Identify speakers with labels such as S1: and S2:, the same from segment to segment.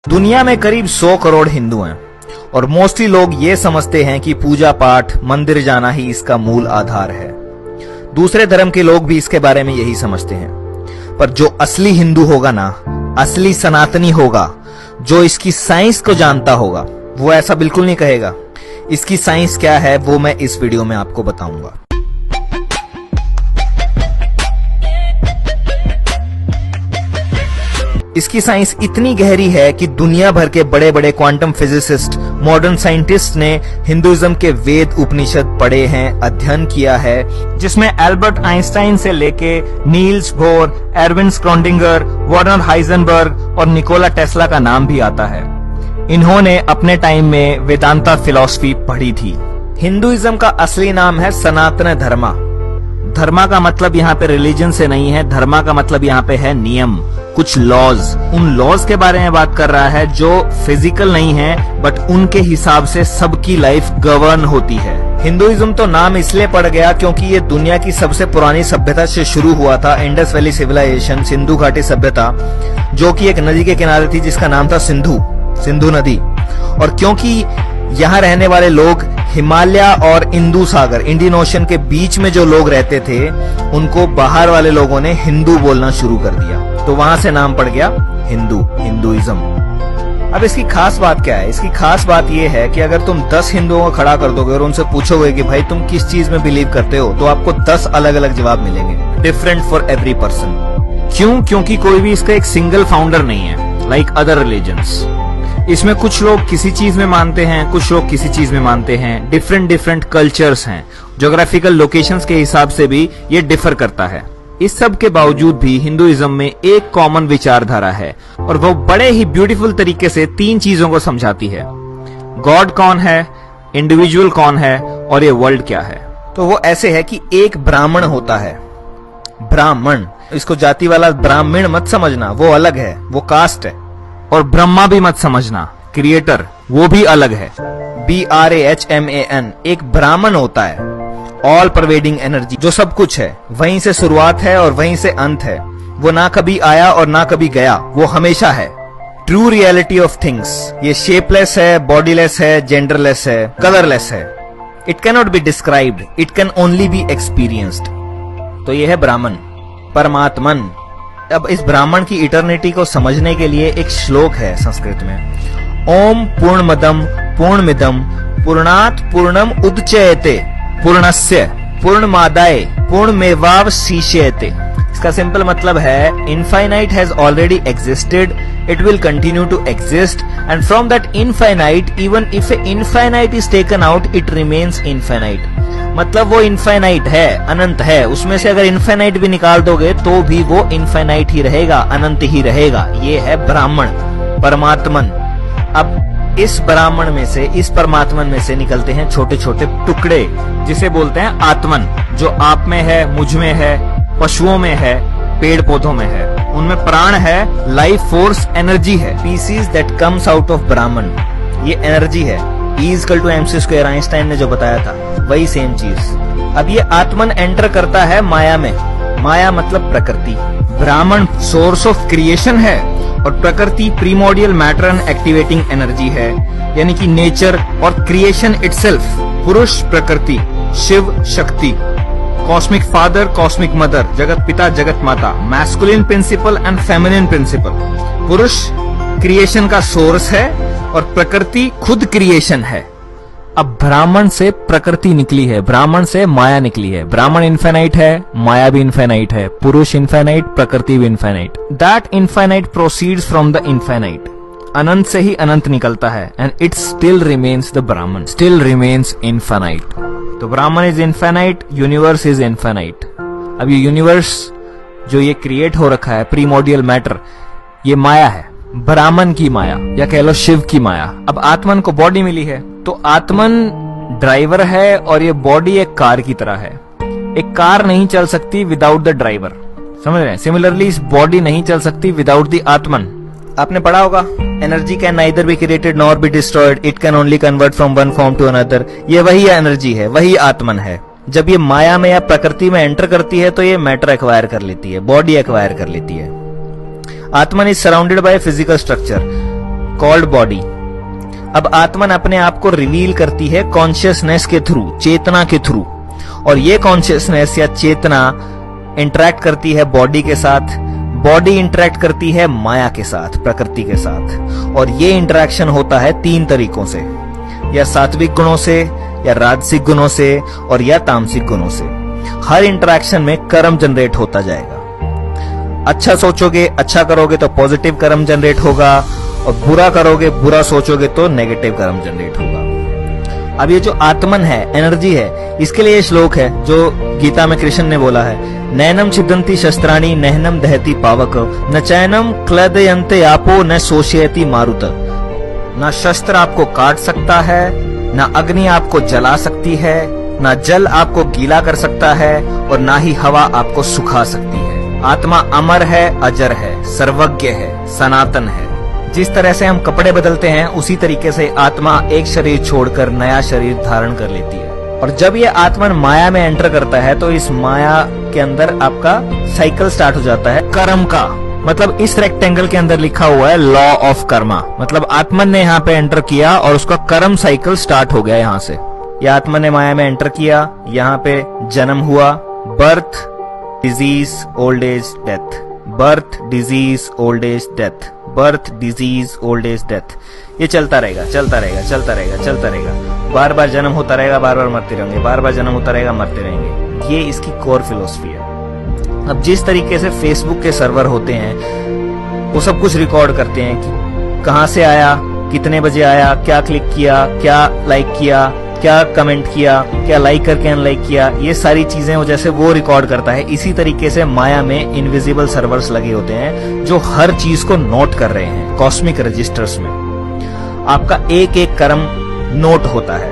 S1: दुनिया में करीब 100 करोड़ हिंदू हैं और मोस्टली लोग ये समझते हैं कि पूजा पाठ मंदिर जाना ही इसका मूल आधार है। दूसरे धर्म के लोग भी इसके बारे में यही समझते हैं, पर जो असली हिंदू होगा ना, असली सनातनी होगा, जो इसकी साइंस को जानता होगा, वो ऐसा बिल्कुल नहीं कहेगा। इसकी साइंस क्या है वो मैं इस वीडियो में आपको बताऊंगा। इसकी साइंस इतनी गहरी है कि दुनिया भर के बड़े बड़े क्वांटम फिजिसिस्ट, मॉडर्न साइंटिस्ट ने हिंदुइज्म के वेद उपनिषद पढ़े हैं, अध्ययन किया है, जिसमें एल्बर्ट आइंस्टाइन से लेके Niels Bohr, Erwin Schrödinger, Werner Heisenberg और निकोला टेस्ला का नाम भी आता है। इन्होंने अपने टाइम में वेदांता फिलॉसफी पढ़ी थी। हिंदुइज्म का असली नाम है सनातन धर्मा। धर्मा का मतलब यहाँ पे रिलीजन से नहीं है, धर्मा का मतलब यहाँ पे है नियम, कुछ लॉज। उन लॉज के बारे में बात कर रहा है जो फिजिकल नहीं है, बट उनके हिसाब से सबकी लाइफ गवर्न होती है। हिंदुइज्म तो नाम इसलिए पड़ गया क्योंकि ये दुनिया की सबसे पुरानी सभ्यता से शुरू हुआ था। इंडस वैली सिविलाइजेशन, सिंधु घाटी सभ्यता, जो कि एक नदी के किनारे थी जिसका नाम था सिंधु नदी। और क्योंकि यहाँ रहने वाले लोग हिमालय और इंदु सागर, इंडियन ओशन के बीच में जो लोग रहते थे, उनको बाहर वाले लोगों ने हिंदू बोलना शुरू कर दिया, तो वहां से नाम पड़ गया हिंदुइज्म। अब इसकी खास बात क्या है? इसकी खास बात यह है कि अगर तुम 10 हिंदुओं को खड़ा कर दोगे और उनसे पूछोगे कि भाई तुम किस चीज में बिलीव करते हो, तो आपको 10 अलग अलग जवाब मिलेंगे, डिफरेंट फॉर एवरी पर्सन। क्यों? क्योंकि कोई भी इसका एक सिंगल फाउंडर नहीं है, लाइक अदर रिलीजन्स। इसमें कुछ लोग किसी चीज में मानते हैं, कुछ लोग किसी चीज में मानते हैं, डिफरेंट कल्चर्स हैं, ज्योग्राफिकल लोकेशंस के हिसाब से भी ये डिफर करता है। इस सब के बावजूद भी हिंदुइज्म में एक कॉमन विचारधारा है और वो बड़े ही ब्यूटीफुल तरीके से 3 चीजों को समझाती है। गॉड कौन है, इंडिविजुअल कौन है और ये वर्ल्ड क्या है। तो वो ऐसे है कि एक ब्राह्मण होता है, ब्राह्मण, इसको जाति वाला ब्राह्मण मत समझना, वो अलग है, वो कास्ट है। और ब्रह्मा भी मत समझना, क्रिएटर, वो भी अलग है, BRAHMAN। एक ब्राह्मण होता है ऑल परवेडिंग एनर्जी, जो सब कुछ है, वहीं से शुरुआत है और वहीं से अंत है। वो ना कभी आया और ना कभी गया, वो हमेशा है। True reality of things. ये शेपलेस है, बॉडीलेस है, जेंडरलेस है, कलरलेस है। It can not be described, it can only be experienced. तो ये है ब्राह्मण, परमात्मन। अब इस ब्राह्मण की इटर्निटी को समझने के लिए एक श्लोक है संस्कृत में। ओम पूर्णमदम पूर्णमिदम पूर्णात् पूर्णम उदच्यते पूर्णस्य पूर्णमादाय पूर्णमेवावशिष्यते। इसका सिंपल मतलब है infinite has already existed, it will continue to exist, and from that infinite even if a infinite is taken out it remains infinite. मतलब वो इनफाइनाइट है, अनंत है, उसमें से अगर इनफाइनाइट भी निकाल दोगे तो भी वो इनफाइनाइट ही रहेगा, अनंत ही रहेगा। ये है ब्राह्मण, परमात्मन। अब इस ब्राह्मण में से, इस परमात्मन में से निकलते हैं छोटे छोटे टुकड़े, जिसे बोलते हैं आत्मन, जो आप में है, मुझ में है, पशुओं में है, पेड़ पौधों में है। उनमें प्राण है, लाइफ फोर्स, एनर्जी है। Pieces that comes out of Brahman, ये एनर्जी है। E=mc², आइंस्टाइन ने जो बताया था, वही सेम चीज। अब ये आत्मन एंटर करता है माया में। माया मतलब प्रकृति। ब्राह्मण सोर्स ऑफ क्रिएशन है और प्रकृति primordial matter and activating energy है, यानी कि नेचर और क्रिएशन इटसेल्फ। पुरुष प्रकृति, Shiv Shakti, cosmic father, cosmic mother, जगत पिता, जगत माता, masculine principle and feminine principle. पुरुष क्रिएशन का सोर्स है और प्रकृति खुद क्रिएशन है। अब ब्राह्मण से प्रकृति निकली है, ब्राह्मण से माया निकली है। ब्राह्मण इनफाइनाइट है, माया भी इनफाइनाइट है, पुरुष इनफाइनाइट, प्रकृति भी infinite. That infinite proceeds from the infinite. अनंत से ही अनंत निकलता है, and it still remains the Brahman, still remains infinite. तो Brahman is infinite, universe is infinite. अब ये यूनिवर्स जो ये क्रिएट हो रखा है, प्रीमोडियल मैटर, ये माया है, ब्राह्मण की माया, या कह लो शिव की माया। अब आत्मन को बॉडी मिली है, तो आत्मन ड्राइवर है और ये बॉडी एक कार की तरह है। एक कार नहीं चल सकती विदाउट द ड्राइवर, समझ रहे हैं? सिमिलरली इस बॉडी नहीं चल सकती विदाउट द आत्मन। आपने पढ़ा होगा, energy can neither be created nor be destroyed, it can only convert from one form to another. ये वही एनर्जी है, वही आत्मन है। जब ये माया में या प्रकृति में एंटर करती है तो ये मैटर एक्वायर कर लेती है, बॉडी एक्वायर कर लेती है। Atman is surrounded by a physical structure called body. अब आत्मन अपने आप को रिवील करती है कॉन्शियसनेस के थ्रू, चेतना के थ्रू, और ये कॉन्शियसनेस या चेतना इंटरेक्ट करती है बॉडी के साथ, बॉडी इंटरेक्ट करती है माया के साथ, प्रकृति के साथ। और ये इंटरेक्शन होता है 3 तरीकों से, या सात्विक गुणों से, या राजसिक गुणों से, और या तामसिक गुणों से। हर इंटरेक्शन में कर्म जनरेट होता जाएगा। अच्छा सोचोगे, अच्छा करोगे तो पॉजिटिव कर्म जनरेट होगा, और बुरा करोगे, बुरा सोचोगे तो नेगेटिव कर्म जनरेट होगा। अब ये जो आत्मन है, एनर्जी है, इसके लिए श्लोक है जो गीता में कृष्ण ने बोला है, नैनम छिदंती शस्त्राणि नहनम दहती पावक न चैनम क्लदयन्ते आपो न शोषयति मारुत। ना शस्त्र आपको काट सकता है, ना अग्नि आपको जला सकती है, ना जल आपको गीला कर सकता है, और ना ही हवा आपको सुखा सकती है। आत्मा अमर है, अजर है, सर्वज्ञ है, सनातन है। जिस तरह से हम कपड़े बदलते हैं, उसी तरीके से आत्मा एक शरीर छोड़कर नया शरीर धारण कर लेती है। और जब ये आत्मन माया में एंटर करता है तो इस माया के अंदर आपका साइकिल स्टार्ट हो जाता है कर्म का। मतलब इस रेक्टेंगल के अंदर लिखा हुआ है लॉ ऑफ कर्मा। मतलब आत्मन ने यहाँ पे एंटर किया और उसका कर्म साइकिल स्टार्ट हो गया। यहाँ से यह आत्मन ने माया में एंटर किया, यहाँ पे जन्म हुआ, birth, disease, old age, death, birth, disease, old age, death, birth, disease, old age, death. ये चलता रहेगा, चलता रहेगा, चलता रहेगा, चलता रहेगा। बार बार जन्म होता रहेगा, बार बार मरते रहेंगे, बार बार जन्म होता रहेगा, मरते रहेंगे। ये इसकी कोर फिलोसफी है। अब जिस तरीके से फेसबुक के सर्वर होते हैं, वो सब कुछ रिकॉर्ड करते हैं कि कहां से आया, कितने बजे आया, क्या क्लिक किया, क्या लाइक किया, क्या कमेंट किया, क्या लाइक करके अनलाइक किया, ये सारी चीजें वो जैसे वो रिकॉर्ड करता है। इसी तरीके से माया में इनविजिबल सर्वर्स लगे होते हैं जो हर चीज को नोट कर रहे हैं कॉस्मिक रजिस्टर्स में। आपका एक एक कर्म नोट होता है,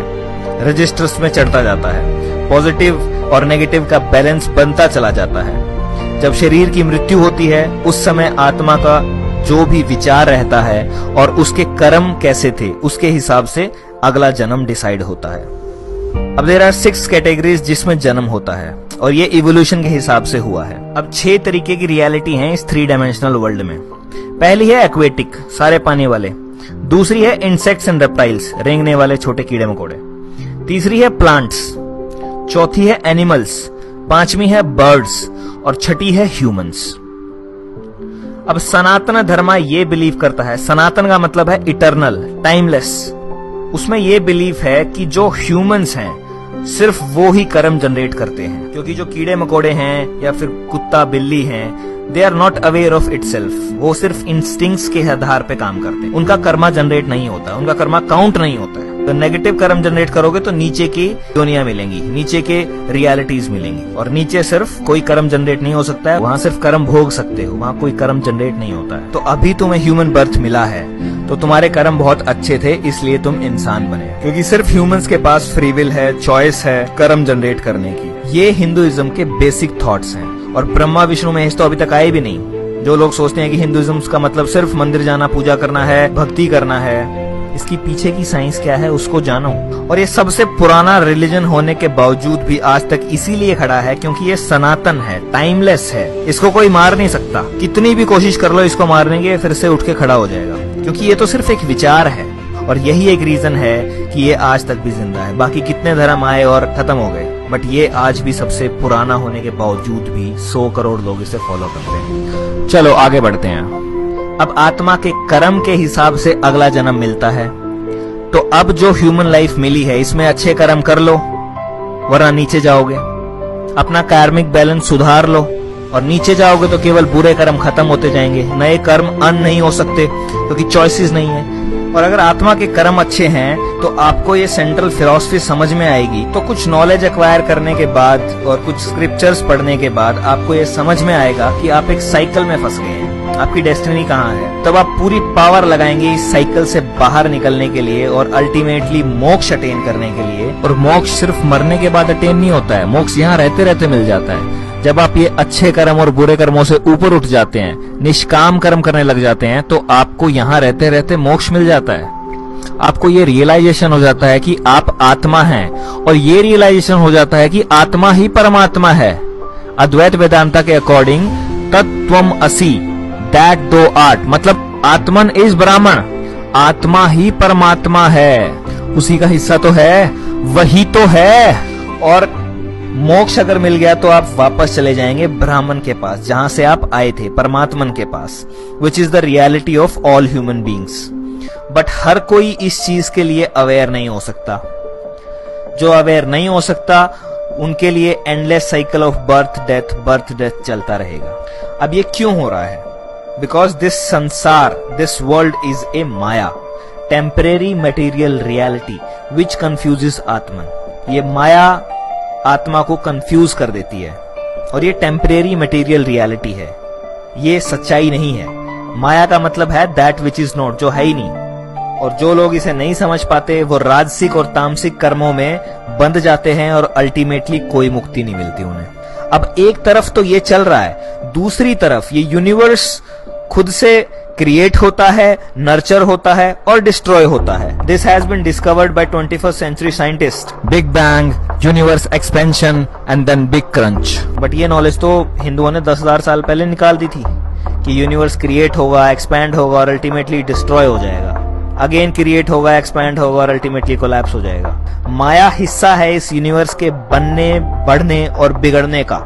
S1: रजिस्टर्स में चढ़ता जाता है, पॉजिटिव और नेगेटिव का बैलेंस बनता चला जाता है। जब शरीर की मृत्यु होती है, उस समय आत्मा का जो भी विचार रहता है और उसके कर्म कैसे थे, उसके हिसाब से अगला जन्म डिसाइड होता है। अब देयर आर 6 कैटेगरीज जिसमें जन्म होता है, और ये इवोल्यूशन के हिसाब से हुआ है। अब 6 तरीके की रियलिटी है इस 3 डायमेंशनल वर्ल्ड में। पहली है एक्वेटिक, सारे पानी वाले। दूसरी है इंसेक्ट्स एंड रेप्टाइल्स, रेंगने वाले छोटे कीड़े मकोड़े। तीसरी है प्लांट्स। चौथी है एनिमल्स। पांचवी है बर्ड्स, और छठी है ह्यूमंस। अब सनातन धर्म ये बिलीव करता है, सनातन का मतलब है इटर्नल, टाइमलेस। उसमें ये बिलीफ है कि जो ह्यूमंस हैं सिर्फ वो ही कर्म जनरेट करते हैं, क्योंकि जो कीड़े मकोड़े हैं या फिर कुत्ता बिल्ली हैं, they are not aware of itself. वो सिर्फ इंस्टिंक्ट्स के आधार पे काम करते हैं, उनका कर्मा जनरेट नहीं होता, उनका कर्मा काउंट नहीं होता है। तो नेगेटिव कर्म जनरेट करोगे तो नीचे की दुनिया मिलेंगी, नीचे के रियलिटीज मिलेंगी, और नीचे सिर्फ कोई कर्म जनरेट नहीं हो सकता है, वहां सिर्फ कर्म भोग सकते हो, वहां कोई कर्म जनरेट नहीं होता है। तो अभी तुम्हें ह्यूमन बर्थ मिला है तो तुम्हारे कर्म बहुत अच्छे थे, इसलिए तुम इंसान बने, क्योंकि सिर्फ ह्यूमंस के पास फ्री विल है, चॉइस है कर्म जनरेट करने की। ये हिंदुइज्म के बेसिक थॉट्स हैं, और ब्रह्मा विष्णु महेश तो अभी तक आए भी नहीं। जो लोग सोचते हैं कि हिंदुइज्म का मतलब सिर्फ मंदिर जाना, पूजा करना है, भक्ति करना है, इसकी पीछे की साइंस क्या है उसको जानो। और ये सबसे पुराना रिलीजन होने के बावजूद भी आज तक इसीलिए खड़ा है क्योंकि ये सनातन है, टाइमलेस है, इसको कोई मार नहीं सकता। कितनी भी कोशिश कर लो इसको मारने की, फिर से उठ के खड़ा हो जाएगा, क्योंकि ये तो सिर्फ एक विचार है। और यही एक रीजन है कि ये आज तक भी जिंदा है। बाकी कितने धर्म आए और खत्म हो गए, बट ये आज भी सबसे पुराना होने के बावजूद भी 100 करोड़ लोग इसे फॉलो करते हैं। चलो आगे बढ़ते हैं। अब आत्मा के कर्म के हिसाब से अगला जन्म मिलता है। तो अब जो ह्यूमन लाइफ मिली है, इसमें अच्छे कर्म कर लो, वरना नीचे जाओगे। अपना कार्मिक बैलेंस सुधार लो, और नीचे जाओगे तो केवल बुरे कर्म खत्म होते जाएंगे, नए कर्म अन नहीं हो सकते क्योंकि चॉइसेस नहीं है। और अगर आत्मा के कर्म अच्छे हैं तो आपको ये सेंट्रल फिलॉसफी समझ में आएगी। तो कुछ नॉलेज एक्वायर करने के बाद और कुछ स्क्रिप्चर्स पढ़ने के बाद आपको ये समझ में आएगा कि आप एक साइकिल में फंस गए हैं, आपकी डेस्टिनी कहाँ है। तब आप पूरी पावर लगाएंगे इस साइकिल से बाहर निकलने के लिए और अल्टीमेटली मोक्ष अटेन करने के लिए। और मोक्ष सिर्फ मरने के बाद अटेन नहीं होता है, मोक्ष यहाँ रहते रहते मिल जाता है। जब आप ये अच्छे कर्म और बुरे कर्मों से ऊपर उठ जाते हैं, निष्काम कर्म करने लग जाते हैं, तो आपको यहाँ रहते रहते मोक्ष मिल जाता है। आपको ये रियलाइजेशन हो जाता है कि आप आत्मा हैं, और ये रियलाइजेशन हो जाता है कि आत्मा ही परमात्मा है। अद्वैत वेदांता के अकॉर्डिंग तत्त्वम असि, दैट दो आर्ट, मतलब आत्मन इज ब्राह्मण, आत्मा ही परमात्मा है, उसी का हिस्सा तो है, वही तो है। और मोक्ष अगर मिल गया तो आप वापस चले जाएंगे ब्राह्मण के पास, जहां से आप आए थे, परमात्मन के पास, which is the reality of all human beings. But हर कोई इस चीज के लिए अवेयर नहीं हो सकता। जो अवेयर नहीं हो सकता उनके लिए endless cycle of birth death चलता रहेगा। अब ये क्यों हो रहा है? बिकॉज दिस संसार, this world is a Maya, temporary material reality which confuses आत्मन। ये माया आत्मा को कंफ्यूज कर देती है और ये टेम्परेरी मटेरियल रियलिटी है, ये सच्चाई नहीं है। माया का मतलब है दैट विच इज नॉट, जो है ही नहीं। और जो लोग इसे नहीं समझ पाते वो राजसिक और तामसिक कर्मों में बंध जाते हैं और अल्टीमेटली कोई मुक्ति नहीं मिलती उन्हें। अब एक तरफ तो ये चल रहा है, दूसरी तरफ ये यूनिवर्स खुद से क्रिएट होता है, नर्चर होता है और डिस्ट्रॉय होता है। This has been discovered by 21st century scientist. Big bang, universe expansion and then big crunch. But ये नॉलेज तो हिंदुओं ने 10,000 साल पहले निकाल दी थी कि यूनिवर्स क्रिएट होगा, एक्सपैंड होगा और अल्टीमेटली डिस्ट्रॉय हो जाएगा, अगेन क्रिएट होगा, एक्सपैंड होगा और अल्टीमेटली कोलैप्स हो जाएगा। माया हिस्सा है इस यूनिवर्स के बनने, बढ़ने और बिगड़ने का।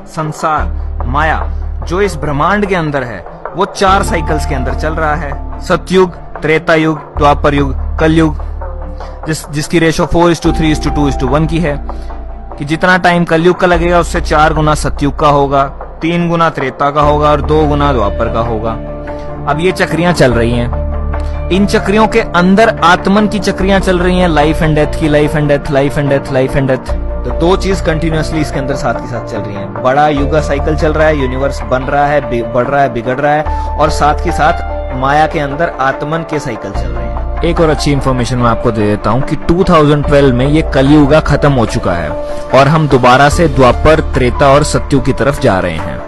S1: संसार, माया, जो इस ब्रह्मांड के अंदर है वो 4 साइकिल्स के अंदर चल रहा है। सतयुग, त्रेता युग, द्वापर युग, कलयुग, जिसकी रेशो 4:3:2:1 की है, कि जितना टाइम कलयुग का लगेगा उससे 4 गुना सतयुग का होगा, 3 गुना त्रेता का होगा और 2 गुना द्वापर का होगा। अब ये चक्रियां चल रही हैं, इन चक्रियों के अंदर आत्मन की चक्रियां चल रही हैं, लाइफ एंड डेथ की, life and death, life and death, life and death. तो 2 चीज कंटिन्यूअसली इसके अंदर साथ के साथ चल रही हैं। बड़ा युगा साइकिल चल रहा है, यूनिवर्स बन रहा है, बढ़ रहा है, बिगड़ रहा है, और साथ के साथ माया के अंदर आत्मन के साइकिल चल रहे हैं। एक और अच्छी इंफॉर्मेशन मैं आपको दे देता हूं कि 2012 में ये कलयुगा खत्म हो चुका है और हम दोबारा से द्वापर, त्रेता और सतयुग की तरफ जा रहे हैं।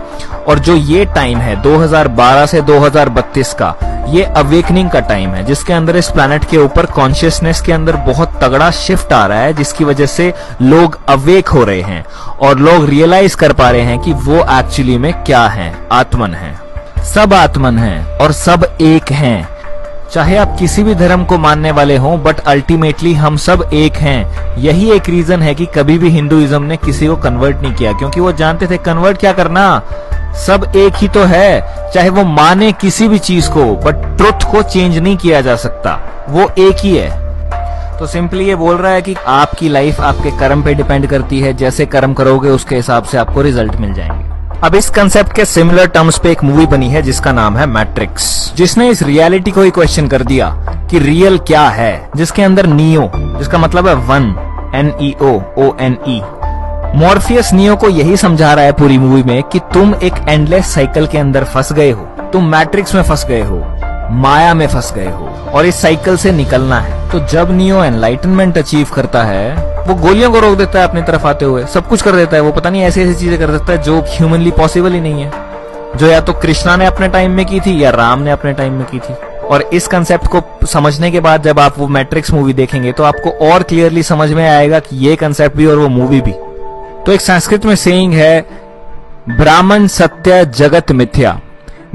S1: और जो ये टाइम है 2012 से 2032 का, ये अवेकनिंग का टाइम है, जिसके अंदर इस प्लैनेट के ऊपर कॉन्शियसनेस के अंदर बहुत तगड़ा शिफ्ट आ रहा है, जिसकी वजह से लोग अवेक हो रहे हैं और लोग रियलाइज कर पा रहे हैं कि वो एक्चुअली में क्या है, आत्मन है। सब आत्मन है और सब एक हैं। चाहे आप किसी भी धर्म को मानने वाले हों, बट अल्टीमेटली हम सब एक हैं। यही एक रीजन है कि कभी भी हिंदुइज्म ने किसी को कन्वर्ट नहीं किया, क्योंकि वो जानते थे कन्वर्ट क्या करना, सब एक ही तो है। चाहे वो माने किसी भी चीज को, बट ट्रुथ को चेंज नहीं किया जा सकता, वो एक ही है। तो सिंपली ये बोल रहा है कि आपकी लाइफ आपके कर्म पे डिपेंड करती है, जैसे कर्म करोगे उसके हिसाब से आपको रिजल्ट मिल जाएंगे। अब इस कंसेप्ट के सिमिलर टर्म्स पे एक मूवी बनी है जिसका नाम है मैट्रिक्स, जिसने इस रियलिटी को ही क्वेश्चन कर दिया कि रियल क्या है, जिसके अंदर नियो, जिसका मतलब है वन, NEO, मॉर्फियस नियो को यही समझा रहा है पूरी मूवी में कि तुम एक एंडलेस साइकिल के अंदर फंस गए हो, तुम मैट्रिक्स में फंस गए हो, माया में फंस गए हो और इस साइकिल से निकलना है। तो जब नियो एनलाइटनमेंट अचीव करता है, वो गोलियों को रोक देता है अपनी तरफ आते हुए, सब कुछ कर देता है, वो पता नहीं ऐसी ऐसी चीजें कर सकता है जो ह्यूमनली पॉसिबल ही नहीं है, जो या तो कृष्णा ने अपने टाइम में की थी या राम ने अपने टाइम में की थी। और इस कंसेप्ट को समझने के बाद जब आप वो मैट्रिक्स मूवी देखेंगे तो आपको और क्लियरली समझ में आएगा कि ये कंसेप्ट भी और वो मूवी भी। तो एक संस्कृत में सेइंग है, ब्राह्मण सत्य जगत मिथ्या,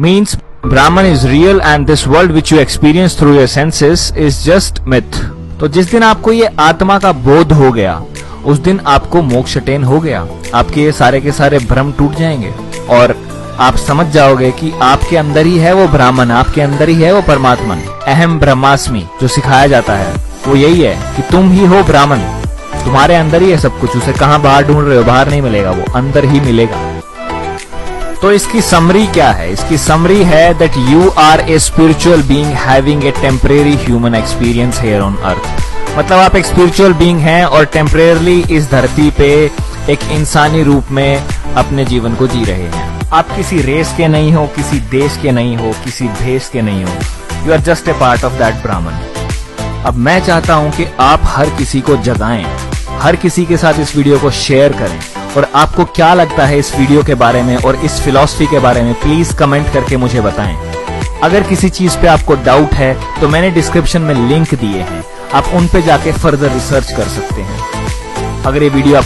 S1: means Brahman is real and this world which you experience through your senses is just myth। तो जिस दिन आपको ये आत्मा का बोध हो गया, उस दिन आपको मोक्ष अटेन हो गया, आपके ये सारे के सारे भ्रम टूट जाएंगे और आप समझ जाओगे कि आपके अंदर ही है वो ब्राह्मण, आपके अंदर ही है वो परमात्मा। अहम ब्रह्मास्मि जो सिखाया जाता है वो यही है कि तुम ही हो ब्राह्मण, तुम्हारे अंदर ही है सब कुछ, उसे कहाँ बाहर ढूंढ रहे हो, बाहर नहीं मिलेगा, वो अंदर ही मिलेगा। तो इसकी समरी क्या है? इसकी समरी है that you are a spiritual being having a temporary human experience here on earth. मतलब आप एक स्पिरिचुअल बीइंग हैं और टेम्परेरली इस धरती पे एक इंसानी रूप में अपने जीवन को जी रहे हैं। आप किसी रेस के नहीं हो, किसी देश के नहीं हो, किसी भेष के नहीं हो, you are just a part of that Brahman. अब मैं चाहता हूं कि आप हर किसी को जगाएं, हर किसी के साथ इस वीडियो को शेयर करें और आपको क्या लगता है इस वीडियो के बारे में और इस फिलॉसफी के बारे में प्लीज कमेंट करके मुझे बताएं। अगर किसी चीज पे आपको डाउट है तो मैंने डिस्क्रिप्शन में लिंक दिए हैं, आप उन पे जाके फर्दर रिसर्च कर सकते हैं। अगर ये वीडियो